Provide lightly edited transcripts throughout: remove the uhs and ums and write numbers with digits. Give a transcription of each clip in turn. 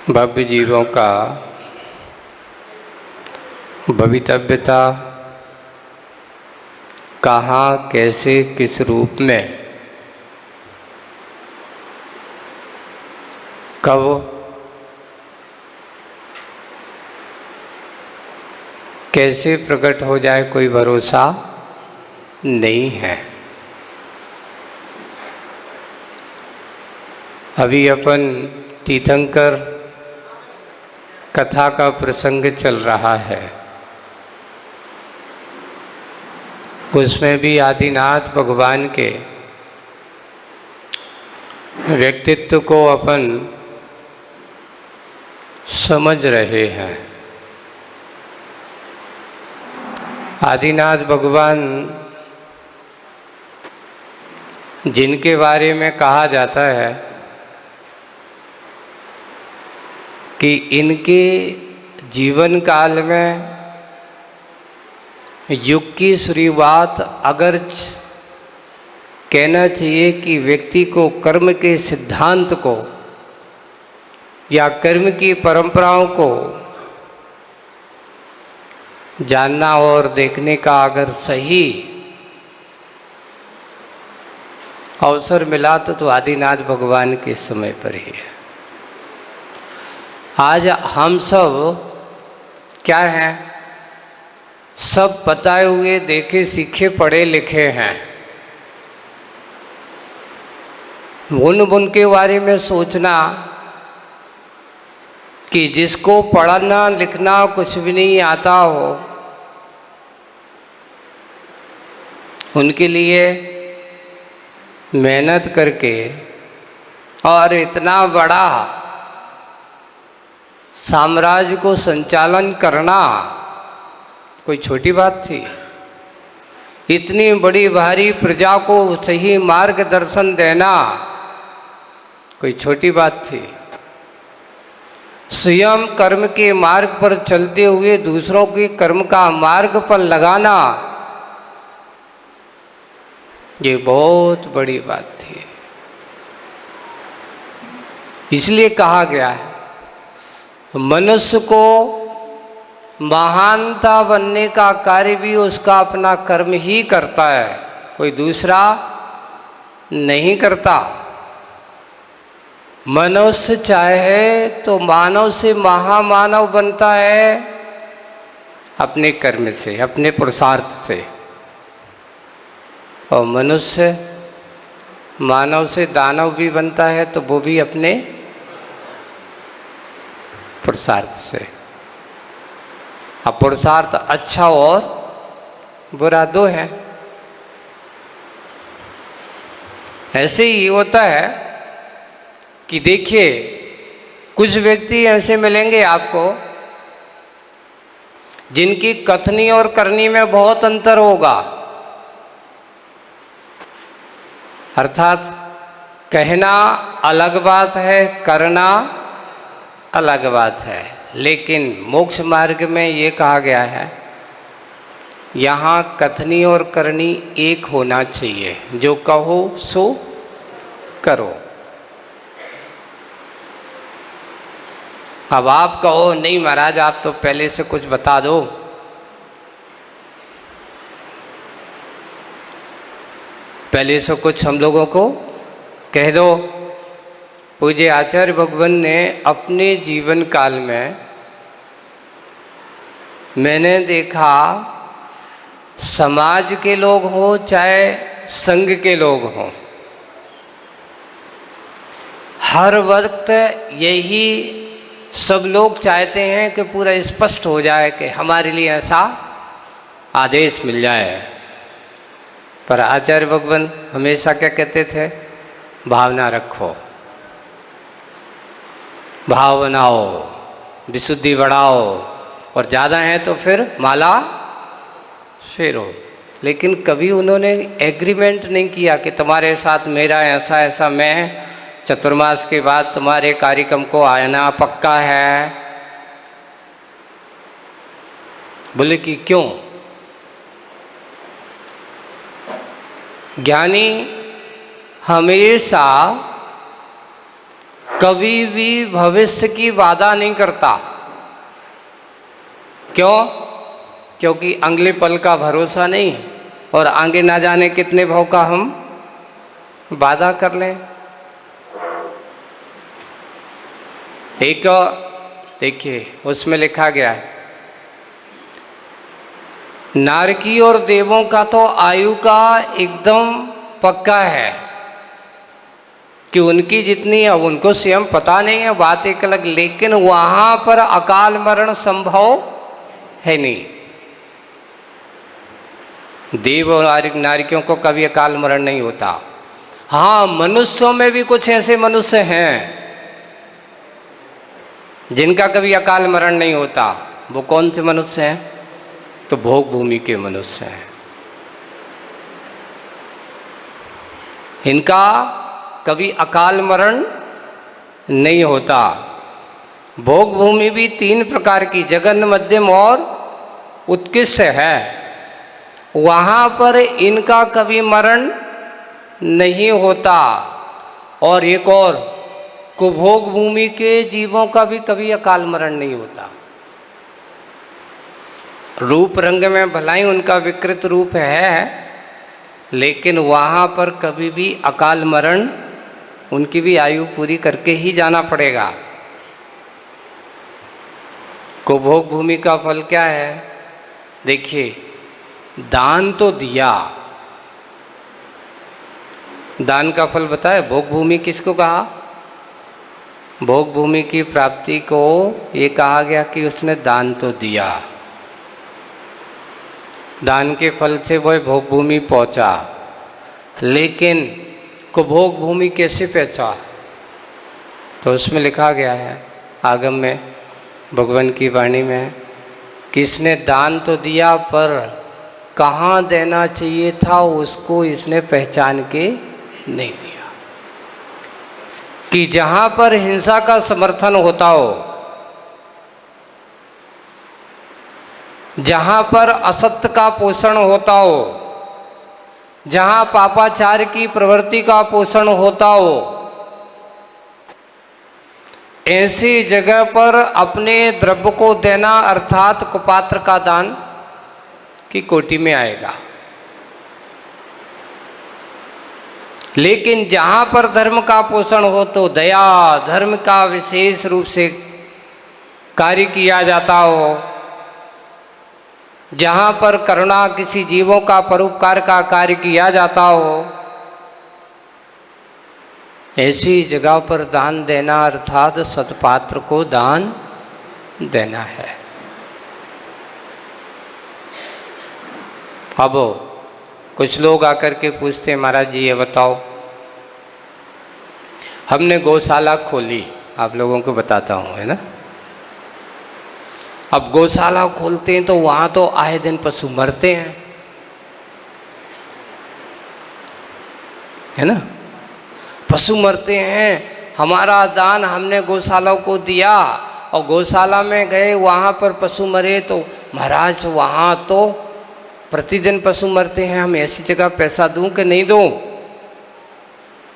भव्य जीवों का भवितव्यता कहाँ, कैसे, किस रूप में, कब, कैसे प्रकट हो जाए कोई भरोसा नहीं है। अभी अपन तीर्थंकर कथा का प्रसंग चल रहा है। उसमें भी आदिनाथ भगवान के व्यक्तित्व को अपन समझ रहे हैं। आदिनाथ भगवान जिनके बारे में कहा जाता है कि इनके जीवन काल में युग की शुरुआत अगर कहना चाहिए कि व्यक्ति को कर्म के सिद्धांत को या कर्म की परंपराओं को जानना और देखने का अगर सही अवसर मिला तो आदिनाथ भगवान के समय पर ही है। आज हम सब क्या हैं? सब बताए हुए, देखे, सीखे, पढ़े लिखे हैं। उनके बारे में सोचना कि जिसको पढ़ना लिखना कुछ भी नहीं आता हो, उनके लिए मेहनत करके और इतना बड़ा साम्राज्य को संचालन करना कोई छोटी बात थी? इतनी बड़ी भारी प्रजा को सही मार्गदर्शन देना कोई छोटी बात थी? स्वयं कर्म के मार्ग पर चलते हुए दूसरों के कर्म का मार्ग पर लगाना ये बहुत बड़ी बात थी। इसलिए कहा गया है मनुष्य को महानता बनने का कार्य भी उसका अपना कर्म ही करता है, कोई दूसरा नहीं करता। मनुष्य चाहे तो मानव से महामानव बनता है अपने कर्म से, अपने पुरुषार्थ से, और मनुष्य मानव से दानव भी बनता है तो वो भी अपने पुरुषार्थ से। अब पुरुषार्थ अच्छा और बुरा दो है। ऐसे ही होता है कि देखिए कुछ व्यक्ति ऐसे मिलेंगे आपको जिनकी कथनी और करनी में बहुत अंतर होगा। अर्थात कहना अलग बात है, करना अलग बात है। लेकिन मोक्ष मार्ग में ये कहा गया है यहाँ कथनी और करनी एक होना चाहिए, जो कहो सो करो। अब आप कहो नहीं महाराज आप तो पहले से कुछ बता दो, पहले से कुछ हम लोगों को कह दो। पूज्य आचार्य भगवान ने अपने जीवन काल में मैंने देखा समाज के लोग हों चाहे संघ के लोग हों, हर वक्त यही सब लोग चाहते हैं कि पूरा स्पष्ट हो जाए कि हमारे लिए ऐसा आदेश मिल जाए। पर आचार्य भगवान हमेशा क्या कहते थे? भावना रखो, भाव बनाओ, विशुद्धि बढ़ाओ, और ज़्यादा है तो फिर माला फेरो। लेकिन कभी उन्होंने एग्रीमेंट नहीं किया कि तुम्हारे साथ मेरा ऐसा ऐसा, मैं चतुर्मास के बाद तुम्हारे कार्यक्रम को आना पक्का है। बोले कि क्यों? ज्ञानी हमेशा कभी भी भविष्य की वादा नहीं करता। क्यों? क्योंकि अगले पल का भरोसा नहीं और आगे ना जाने कितने भाव का हम वादा कर लें। एक देखिए उसमें लिखा गया है, नारकी और देवों का तो आयु का एकदम पक्का है कि उनकी जितनी है उनको स्वयं पता नहीं है, बात एक अलग, लेकिन वहां पर अकाल मरण संभव है नहीं। देव और नारियों को कभी अकाल मरण नहीं होता। हाँ, मनुष्यों में भी कुछ ऐसे मनुष्य हैं जिनका कभी अकाल मरण नहीं होता। वो कौन से मनुष्य हैं? तो भोग भूमि के मनुष्य हैं। इनका कभी अकाल मरण नहीं होता। भोग भूमि भी 3 प्रकार की, जघन्य, मध्यम और उत्कृष्ट है। वहां पर इनका कभी मरण नहीं होता। और एक और, कुभोग भूमि के जीवों का भी कभी अकाल मरण नहीं होता। रूप रंग में भलाई उनका विकृत रूप है, लेकिन वहां पर कभी भी अकाल मरण, उनकी भी आयु पूरी करके ही जाना पड़ेगा। कुभोग भूमि का फल क्या है? देखिए, दान तो दिया, दान का फल बताए। भोग भूमि किसको कहा? भोग भूमि की प्राप्ति को ये कहा गया कि उसने दान तो दिया, दान के फल से वह भोग भूमि पहुंचा। लेकिन कुभोग भूमि कैसे पहुंचा? तो उसमें लिखा गया है आगम में, भगवान की वाणी में, कि इसने दान तो दिया पर कहाँ देना चाहिए था उसको इसने पहचान के नहीं दिया। कि जहां पर हिंसा का समर्थन होता हो, जहां पर असत्य का पोषण होता हो, जहां पापाचार की प्रवृत्ति का पोषण होता हो, ऐसी जगह पर अपने द्रव्य को देना अर्थात कुपात्र का दान की कोटि में आएगा। लेकिन जहां पर धर्म का पोषण हो तो दया धर्म का विशेष रूप से कार्य किया जाता हो, जहां पर करुणा किसी जीवों का परोपकार का कार्य किया जाता हो, ऐसी जगह पर दान देना अर्थात सत्पात्र को दान देना है। अब कुछ लोग आकर के पूछते हैं, महाराज जी ये बताओ, हमने गौशाला खोली, आप लोगों को बताता हूँ, है ना। अब गौशाला खोलते हैं तो वहाँ तो आए दिन पशु मरते हैं, है ना, पशु मरते हैं। हमारा दान हमने गौशाला को दिया और गौशाला में गए, वहाँ पर पशु मरे तो महाराज वहाँ तो प्रतिदिन पशु मरते हैं, हम ऐसी जगह पैसा दूं कि नहीं दूं?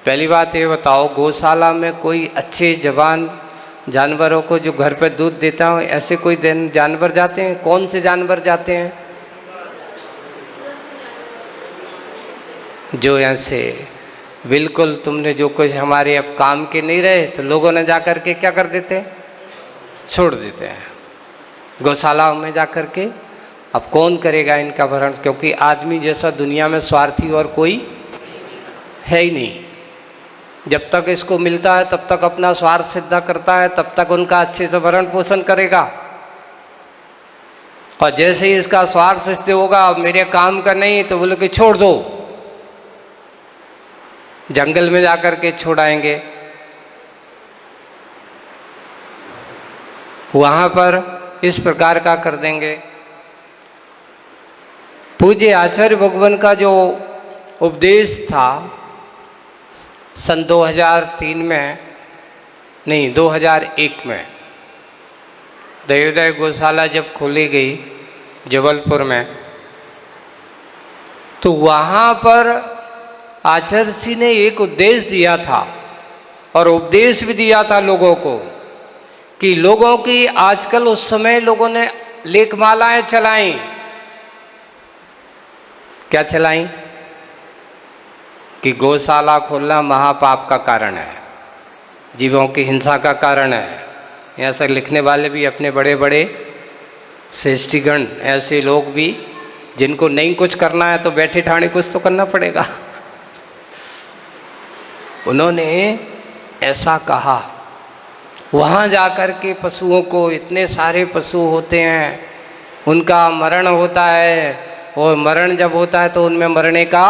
पहली बात ये बताओ, गौशाला में कोई अच्छे जवान जानवरों को जो घर पर दूध देता हो, ऐसे कोई जानवर जाते हैं? कौन से जानवर जाते हैं? जो ऐसे बिल्कुल तुमने जो कुछ हमारे अब काम के नहीं रहे तो लोगों ने जाकर के क्या कर देते? छोड़ देते हैं गौशाला में जाकर के। अब कौन करेगा इनका भरण? क्योंकि आदमी जैसा दुनिया में स्वार्थी और कोई है ही नहीं। जब तक इसको मिलता है तब तक अपना स्वार्थ सिद्ध करता है, तब तक उनका अच्छे से भरण पोषण करेगा। और जैसे ही इसका स्वार्थ सिद्ध होगा, अब मेरे काम का नहीं, तो बोले कि छोड़ दो, जंगल में जाकर के छोड़ाएंगे। वहां पर इस प्रकार का कर देंगे। पूज्य आचार्य भगवान का जो उपदेश था सन 2003 में, नहीं 2001 में, दयोदय गौशाला जब खोली गई जबलपुर में, तो वहाँ पर आचार्य जी ने एक उपदेश दिया था और उपदेश भी दिया था लोगों को कि लोगों की आजकल उस समय लोगों ने लेखमालाएं चलाई। क्या चलाई? कि गौशाला खोलना महापाप का कारण है, जीवों की हिंसा का कारण है। ऐसा लिखने वाले भी अपने बड़े बड़े श्रेष्ठीगण, ऐसे लोग भी जिनको नहीं कुछ करना है तो बैठे ठाणे कुछ तो करना पड़ेगा, उन्होंने ऐसा कहा। वहाँ जाकर के पशुओं को, इतने सारे पशु होते हैं, उनका मरण होता है, और मरण जब होता है तो उनमें मरने का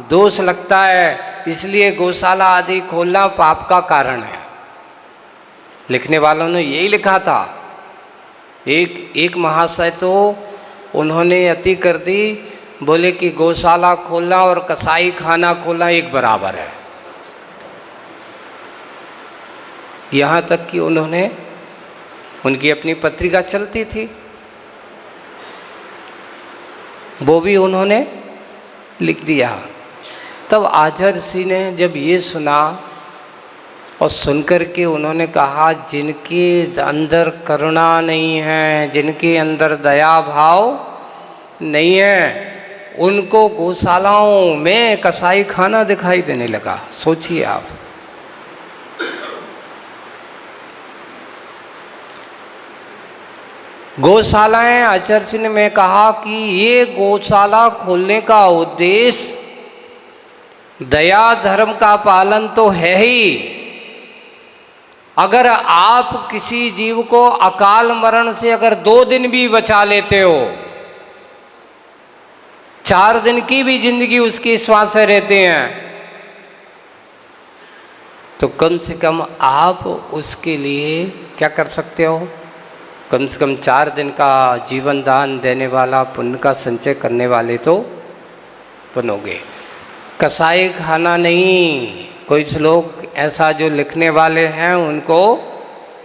दोष लगता है, इसलिए गौशाला आदि खोलना पाप का कारण है। लिखने वालों ने यही लिखा था। एक महाशय तो उन्होंने अति कर दी, बोले कि गौशाला खोलना और कसाई खाना खोलना एक बराबर है। यहाँ तक कि उन्होंने, उनकी अपनी पत्रिका चलती थी, वो भी उन्होंने लिख दिया। तब आचार्य ऋषि ने जब ये सुना और सुनकर के उन्होंने कहा, जिनके अंदर करुणा नहीं है, जिनके अंदर दया भाव नहीं है, उनको गौशालाओं में कसाई खाना दिखाई देने लगा। सोचिए आप। गौशालाएं, आचार्य ने मैं कहा कि ये गौशाला खोलने का उद्देश्य दया धर्म का पालन तो है ही। अगर आप किसी जीव को अकाल मरण से अगर 2 दिन भी बचा लेते हो, 4 दिन की भी जिंदगी उसकी श्वास से रहते हैं, तो कम से कम आप उसके लिए क्या कर सकते हो? कम से कम 4 दिन का जीवन दान देने वाला, पुण्य का संचय करने वाले तो बनोगे। कसाई खाना नहीं। कुछ लोग ऐसा जो लिखने वाले हैं, उनको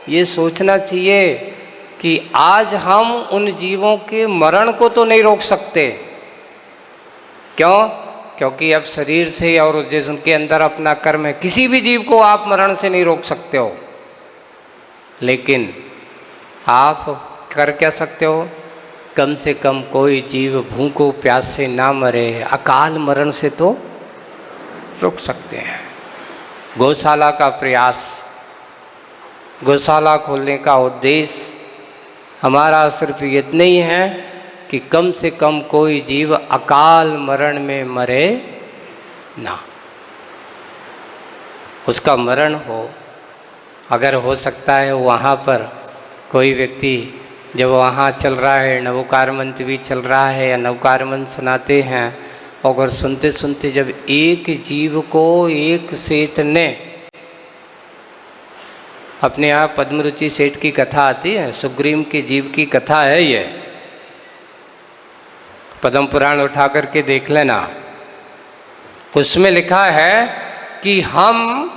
ये सोचना चाहिए कि आज हम उन जीवों के मरण को तो नहीं रोक सकते। क्यों? क्योंकि अब शरीर से और जिस उनके अंदर अपना कर्म है, किसी भी जीव को आप मरण से नहीं रोक सकते हो, लेकिन आप कर क्या सकते हो? कम से कम कोई जीव भूखों प्यास से ना मरे, अकाल मरण से तो रोक सकते हैं। गौशाला का प्रयास, गौशाला खोलने का उद्देश्य हमारा सिर्फ इतना ही है कि कम से कम कोई जीव अकाल मरण में मरे ना, उसका मरण हो। अगर हो सकता है वहाँ पर कोई व्यक्ति, जब वहाँ चल रहा है, नवोकार मंत्र भी चल रहा है या नवकार मंत्र सुनाते हैं, अगर सुनते सुनते जब एक जीव को एक सेठ ने, अपने यहाँ पद्मरुचि सेठ की कथा आती है, सुग्रीव के जीव की कथा है ये, पद्म पुराण उठा करके देख लेना। उसमें लिखा है कि हम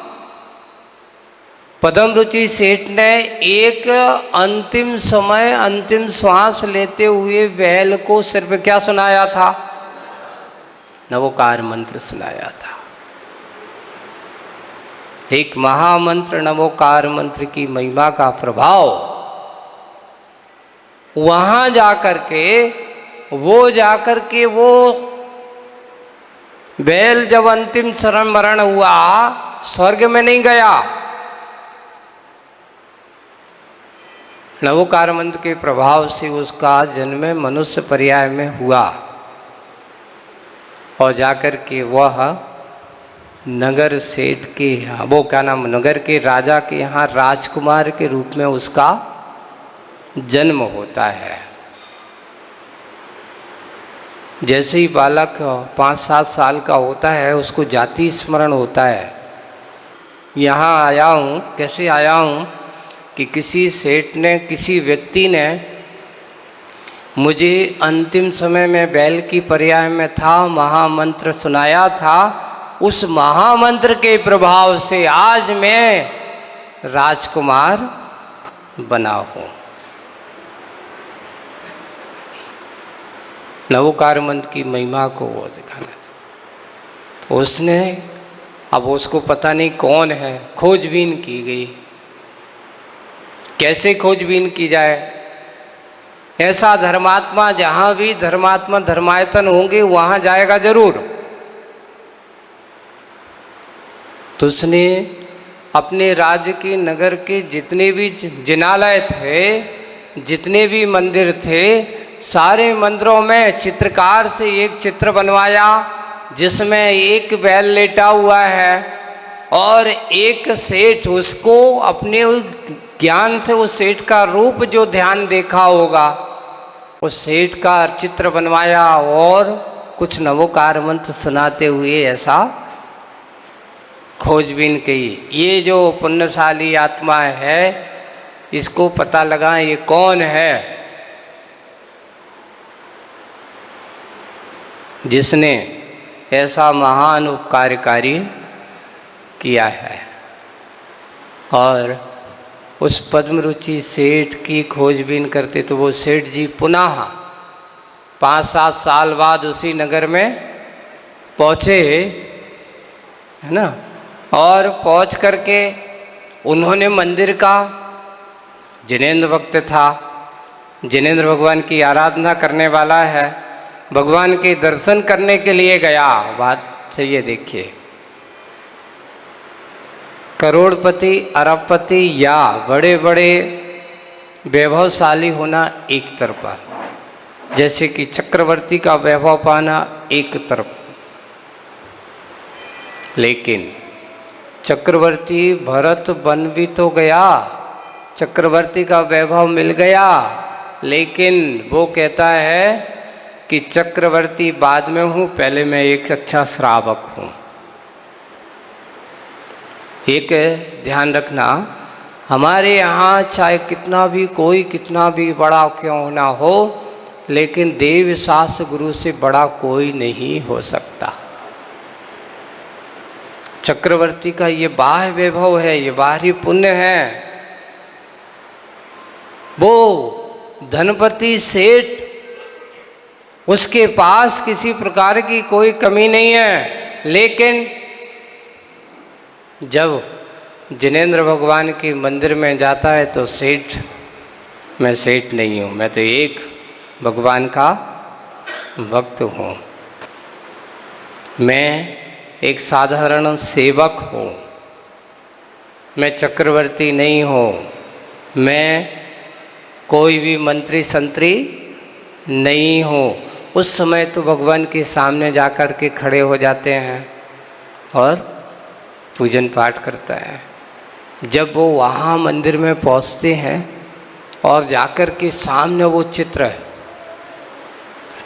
पद्मरुचि सेठ ने एक अंतिम समय, अंतिम श्वास लेते हुए बैल को सिर्फ क्या सुनाया था? नवोकार मंत्र सुनाया था। एक महामंत्र नवोकार मंत्र की महिमा का प्रभाव, वहां जाकर के वो बैल जब अंतिम शरण मरण हुआ, स्वर्ग में नहीं गया। नवोकार मंत्र के प्रभाव से उसका जन्म मनुष्य पर्याय में हुआ, और जाकर के वह नगर सेठ के यहाँ, वो क्या नाम, नगर के राजा के यहाँ राजकुमार के रूप में उसका जन्म होता है। जैसे ही बालक 5-7 साल का होता है, उसको जाति स्मरण होता है। यहाँ आया हूँ, कैसे आया हूँ कि किसी सेठ ने, किसी व्यक्ति ने मुझे अंतिम समय में बैल की पर्याय में था, महामंत्र सुनाया था। उस महामंत्र के प्रभाव से आज मैं राजकुमार बना हूँ। नवोकार मंत्र की महिमा को वो दिखाना था। तो उसने अब उसको पता नहीं कौन है, खोजबीन की गई। कैसे खोजबीन की जाए? ऐसा धर्मात्मा जहाँ भी धर्मात्मा धर्मायतन होंगे वहाँ जाएगा जरूर। तो उसने अपने राज्य के नगर के जितने भी जिनालय थे, जितने भी मंदिर थे, सारे मंदिरों में चित्रकार से एक चित्र बनवाया जिसमें एक बैल लेटा हुआ है और एक सेठ उसको अपने ज्ञान से उस सेठ का रूप जो ध्यान देखा होगा उस सेठ का चित्र बनवाया और कुछ नवोकार मंत्र सुनाते हुए ऐसा खोजबीन की। ये जो पुण्यशाली आत्मा है इसको पता लगा ये कौन है जिसने ऐसा महान उपकारकारी किया है। और उस पद्मरुचि सेठ की खोजबीन करते तो वो सेठ जी पुनः 5-7 साल बाद उसी नगर में पहुँचे, है ना। और पहुँच करके उन्होंने मंदिर का, जिनेंद्र भक्त था, जिनेंद्र भगवान की आराधना करने वाला है, भगवान के दर्शन करने के लिए गया। बात सही है, देखिए करोड़पति अरबपति या बड़े बड़े वैभवशाली होना एक तरफा, जैसे कि चक्रवर्ती का वैभव पाना एक तरफ, लेकिन चक्रवर्ती भरत बन भी तो गया, चक्रवर्ती का वैभव मिल गया, लेकिन वो कहता है कि चक्रवर्ती बाद में हूँ, पहले मैं एक अच्छा श्रावक हूँ। एक ध्यान रखना, हमारे यहाँ चाहे कितना भी कोई कितना भी बड़ा क्यों ना हो, लेकिन देव शास्त्र गुरु से बड़ा कोई नहीं हो सकता। चक्रवर्ती का ये बाह्य वैभव है, ये बाहरी पुण्य है। वो धनपति सेठ, उसके पास किसी प्रकार की कोई कमी नहीं है, लेकिन जब जिनेंद्र भगवान के मंदिर में जाता है तो सेठ, मैं सेठ नहीं हूँ, मैं तो एक भगवान का भक्त हूँ, मैं एक साधारण सेवक हूँ, मैं चक्रवर्ती नहीं हूँ, मैं कोई भी मंत्री संतरी नहीं हूँ। उस समय तो भगवान के सामने जाकर के खड़े हो जाते हैं और पूजन पाठ करता है। जब वो वहाँ मंदिर में पहुँचते हैं और जाकर के सामने वो चित्र है,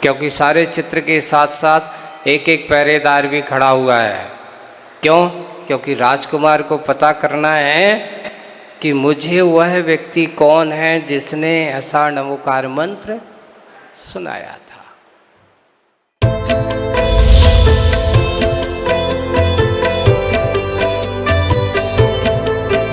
क्योंकि सारे चित्र के साथ साथ एक एक पहरेदार भी खड़ा हुआ है। क्यों? क्योंकि राजकुमार को पता करना है कि मुझे वह व्यक्ति कौन है जिसने ऐसा नमोकार मंत्र सुनाया था।